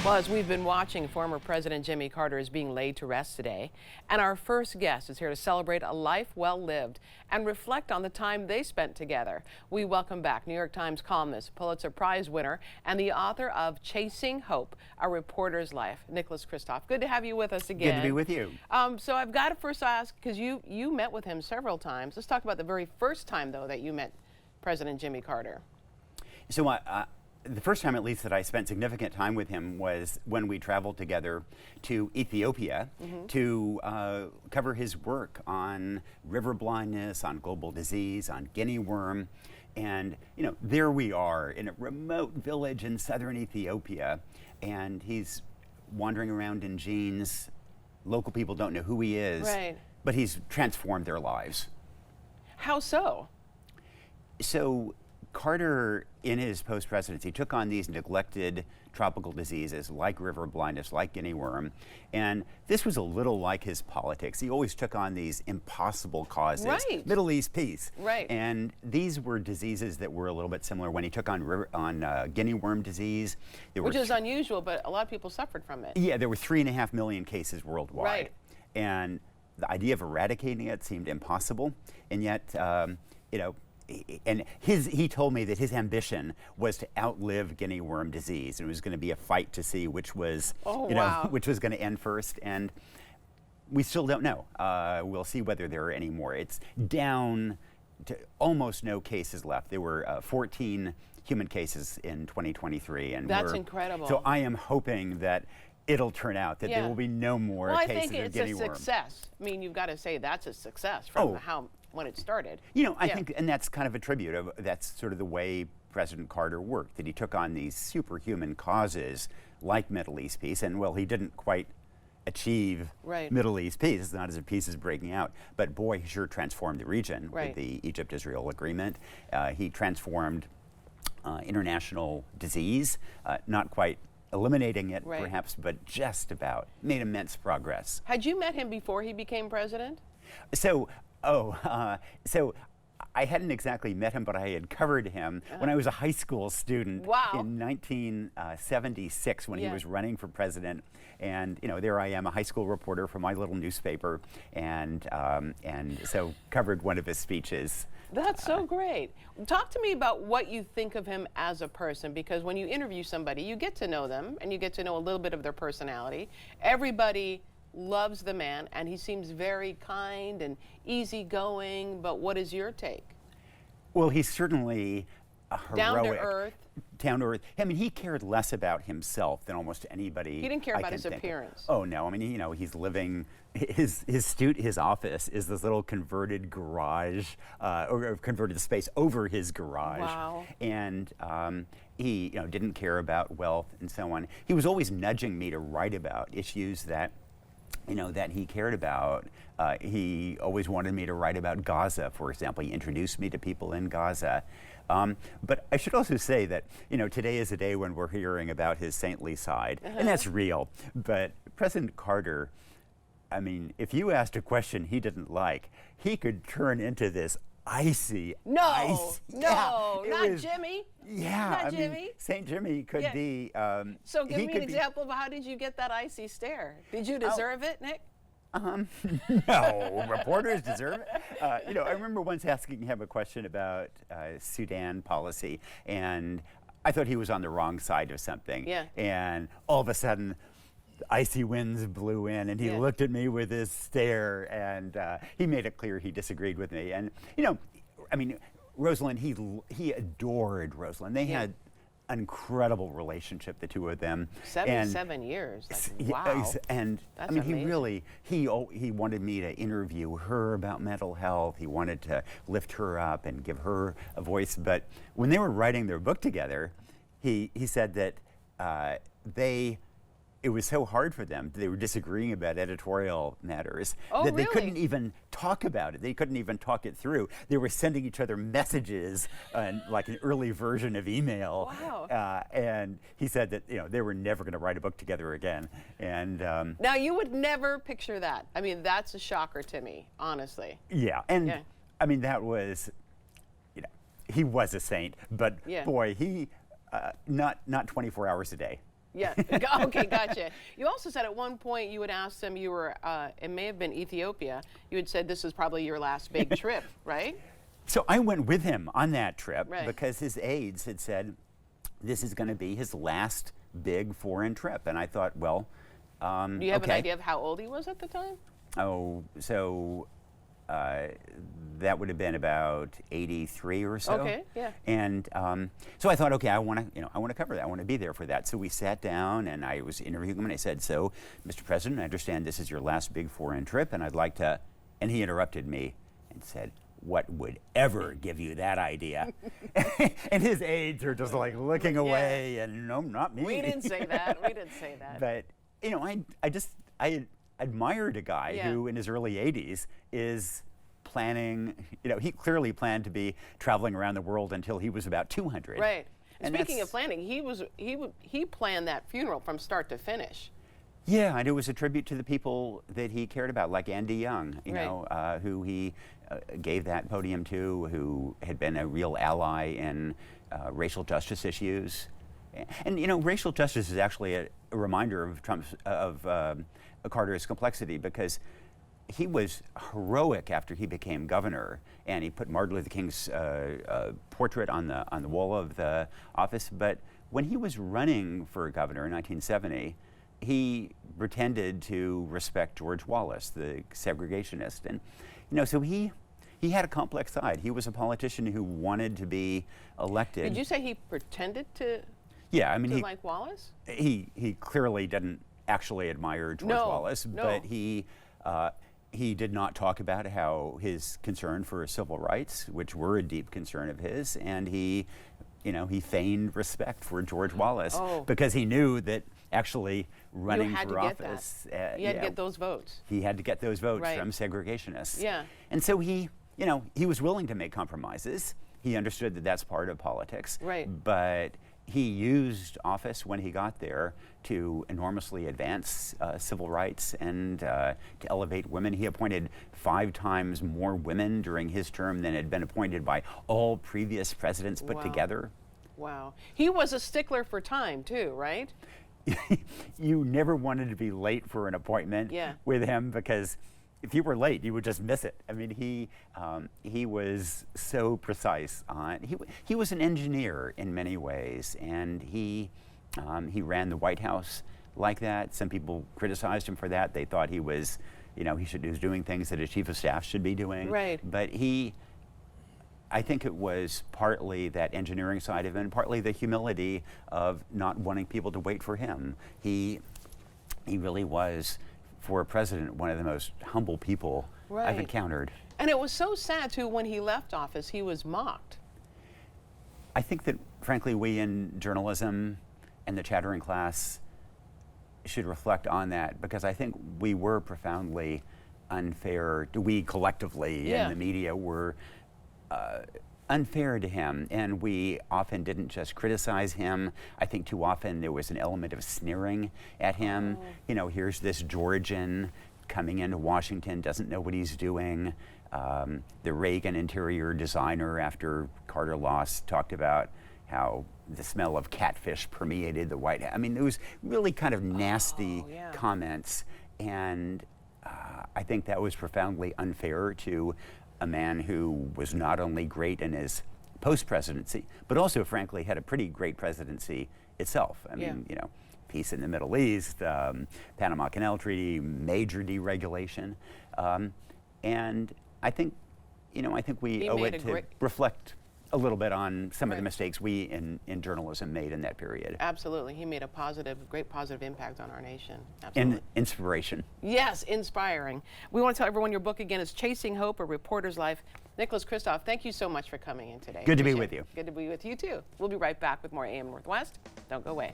Well, as we've been watching, former President Jimmy Carter is being laid to rest today. And our first guest is here to celebrate a life well lived and reflect on the time they spent together. We welcome back New York Times columnist, Pulitzer Prize winner, and the author of Chasing Hope, A Reporter's Life, Nicholas Kristof. Good to have you with us again. Good to be with you. So I've got to first ask, because you met with him several times. Let's talk about the very first time, though, that you met President Jimmy Carter. So the first time, at least, that I spent significant time with him was when we traveled together to Ethiopia to cover his work on river blindness, on global disease, on guinea worm. And, you know, there we are in a remote village in southern Ethiopia, and he's wandering around in jeans. Local people don't know who he is, right, but he's transformed their lives. How so? So Carter, in his post-presidency, took on these neglected tropical diseases like river blindness, like guinea worm, and this was a little like his politics. He always took on these impossible causes. Right. Middle East peace. Right. And these were diseases that were a little bit similar when he took on guinea worm disease. Which is unusual, but a lot of people suffered from it. Yeah, there were 3.5 million cases worldwide. Right. And the idea of eradicating it seemed impossible, and yet, you know, and he told me that his ambition was to outlive guinea worm disease, and it was going to be a fight to see which was, which was going to end first. And we still don't know. We'll see whether there are any more. It's down to almost no cases left. There were 14 human cases in 2023, and that's incredible. So I am hoping that it'll turn out that there will be no more cases of guinea worm. Well, I think it's a success. I mean, you've got to say that's a success from when it started. You know, I think, and that's kind of a tribute of, that's sort of the way President Carter worked, that he took on these superhuman causes like Middle East peace, and well, he didn't quite achieve Middle East peace. It's not as if peace is breaking out, but boy, he sure transformed the region with the Egypt-Israel agreement. He transformed international disease, not quite eliminating it perhaps, but just about. Made immense progress. Had you met him before he became president? So I hadn't exactly met him, but I had covered him when I was a high school student in 1976 when he was running for president. And you know, there I am, a high school reporter for my little newspaper, and so covered one of his speeches. That's so great. Talk to me about what you think of him as a person, because when you interview somebody, you get to know them and you get to know a little bit of their personality. Everybody loves the man, and he seems very kind and easygoing, but what is your take? Well, he's certainly a heroic, down to earth. Down to earth. I mean, he cared less about himself than almost anybody. He didn't care about his appearance. Oh no, I mean, you know, he's living. His office is this little converted garage, or converted space over his garage. Wow. And he, you know, didn't care about wealth and so on. He was always nudging me to write about issues that, you know, that he cared about. He always wanted me to write about Gaza, for example. He introduced me to people in Gaza. But I should also say that, you know, today is a day when we're hearing about his saintly side, and that's real. But President Carter, I mean, if you asked a question he didn't like, he could turn into this icy. Not Jimmy. Yeah, not Jimmy. Mean, Saint Jimmy could be. So give me an example of how did you get that icy stare? Did you deserve it, Nick? No, reporters deserve it. You know, I remember once asking him a question about Sudan policy, and I thought he was on the wrong side of something. Yeah. And all of a sudden, icy winds blew in, and he looked at me with this stare, and he made it clear he disagreed with me. And you know, I mean, Rosalind, he adored Rosalind. They had an incredible relationship, the two of them. 77 years. Like, wow. And that's I mean, amazing. he really, he wanted me to interview her about mental health. He wanted to lift her up and give her a voice. But when they were writing their book together, he said that it was so hard for them. They were disagreeing about editorial matters that they couldn't even talk about it. They couldn't even talk it through. They were sending each other messages, like an early version of email. Wow. And he said that, you know, they were never going to write a book together again. And now you would never picture that. I mean, that's a shocker to me, honestly. Yeah, and I mean, that was, you know, he was a saint, but boy, he not 24 hours a day. Yeah. Okay, gotcha. You also said at one point you had asked him, you were, it may have been Ethiopia, you had said this is probably your last big trip, right? So I went with him on that trip Right. because his aides had said this is going to be his last big foreign trip. And I thought, well, Do you have an okay. idea of how old he was at the time? Oh, so that would have been about 83 or so. Okay, yeah. And so I thought, okay, I want to cover that. I want to be there for that. So we sat down, and I was interviewing him, and I said, "So, Mr. President, I understand this is your last big foreign trip, and I'd like to." And he interrupted me and said, "What would ever give you that idea?" And his aides are just like looking away, and no, not me. We didn't say that. We didn't say that. But I admired a guy who, in his early 80s, is planning. He clearly planned to be traveling around the world until he was about 200. Right. And Speaking of planning, he planned that funeral from start to finish. Yeah, and it was a tribute to the people that he cared about, like Andy Young, who he gave that podium to, who had been a real ally in racial justice issues. And racial justice is actually a reminder of Carter's complexity, because he was heroic after he became governor, and he put Martin Luther King's portrait on the wall of the office. But when he was running for governor in 1970, he pretended to respect George Wallace, the segregationist, and so he had a complex side. He was a politician who wanted to be elected. Did you say he pretended to? Yeah, I mean, he like Wallace? He clearly didn't actually admire George Wallace, but he did not talk about how his concern for civil rights, which were a deep concern of his, and he feigned respect for George Wallace because he knew that actually running for office, you had to get those votes. He had to get those votes from segregationists. Yeah. And so he was willing to make compromises. He understood that that's part of politics. Right. But he used office when he got there to enormously advance civil rights and to elevate women. He appointed 5 times more women during his term than had been appointed by all previous presidents put together. Wow. He was a stickler for time too, right? You never wanted to be late for an appointment with him, because if you were late, you would just miss it. I mean, he was so precise on. He was an engineer in many ways, and he ran the White House like that. Some people criticized him for that. They thought he was doing things that a chief of staff should be doing. Right. But I think it was partly that engineering side of it, and partly the humility of not wanting people to wait for him. He really was, for a president, one of the most humble people I've encountered. And it was so sad too, when he left office, he was mocked. I think that, frankly, we in journalism and the chattering class should reflect on that, because I think we were profoundly unfair. We collectively in the media were unfair to him, and we often didn't just criticize him. I think too often there was an element of sneering at him. Here's this Georgian coming into Washington, doesn't know what he's doing. The Reagan interior designer, after Carter lost, talked about how the smell of catfish permeated the White House. I mean, it was really kind of nasty comments, and I think that was profoundly unfair to a man who was not only great in his post-presidency, but also, frankly, had a pretty great presidency itself. I mean, peace in the Middle East, Panama Canal Treaty, major deregulation, and I think we owe it to reflect a little bit on some of the mistakes we in journalism made in that period. Absolutely. He made a great positive impact on our nation. Absolutely. And inspiration. Yes, inspiring. We want to tell everyone your book again is Chasing Hope, A Reporter's Life. Nicholas Kristof, thank you so much for coming in today. Good to be with you. Good to be with you too. We'll be right back with more AM Northwest. Don't go away.